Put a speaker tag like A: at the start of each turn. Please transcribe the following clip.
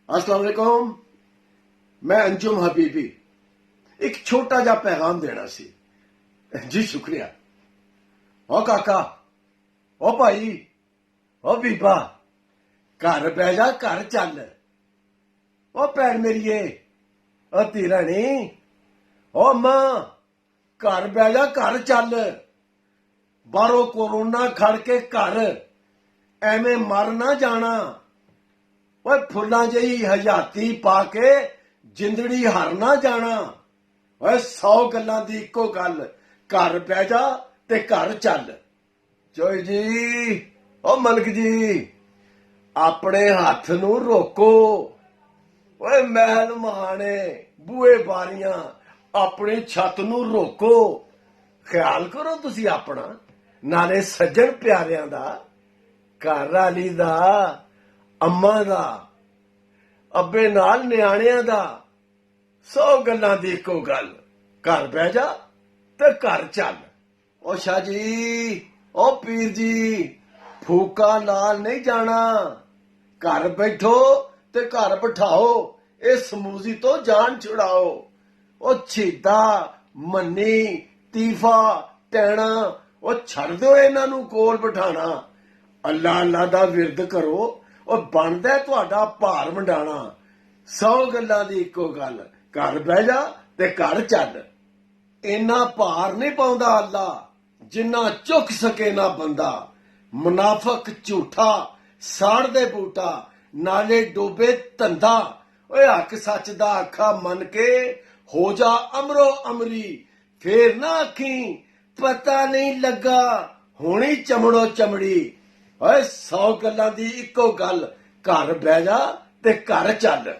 A: अस्सलाम वालेकुम। मैं अंजुम हबीबी एक छोटा जा पैगाम देना सी। जी शुक्रिया। ओ काका, ओ भाई, ओ बीबा, घर बह जा, घर चल। ओ भैन मेरिए, ओ धीरानी, ओ मां, घर बह जा, घर चल। बाहरों कोरोना खड़ के घर एवें मर ना जाना। ओए फुल्लां जही हजाती पा के जिंदड़ी हर ना जाना। ओए 100 गल्लां दी इक्को गल, घर बह जा ते घर चल। चोई जी, ओ मलक जी, अपने हथ नू रोको। ओए महल महाने, बूहे बारियां, अपनी छत नू रोको। ख्याल करो तुसी अपना, नाले सज्जन प्यारियां दा, घर आली दा, अम्मा दा, अब्बे नाल न्याणियां दा। 100 गल्लां दी इक्को गल, घर बह जा ते घर चल। ओ शाह जी, ओ पीर जी, फूका नाल नहीं जाना। घर बैठो ते घर बिठाओ, इस समूजी तो जान छुड़ाओ। ओ छीदा, मन्नी, तीफा, टैना, ओ छड़ दो इन्हां नू कोल बिठाना। अल्लाह अल्लाह दा विरद करो, ओ बनदा तुहाडा भार वंडाणा। 100 गल्लां दी इक्को गल, घर बह जा ते घर चल। इन्ना भार नहीं पाउंदा अल्लाह, जिन्ना चुक सके ना बंदा। मुनाफक झूठा, साड़ दे बूटा, नाले डोबे धंधा। ओए हक सच दा आखा मन के हो जा अमरो अमरी। फिर ना आखी पता नहीं लगा, होनी चमड़ो चमड़ी। ओए 100 गल्लां दी इक्को गल, घर बह जा ते घर चल।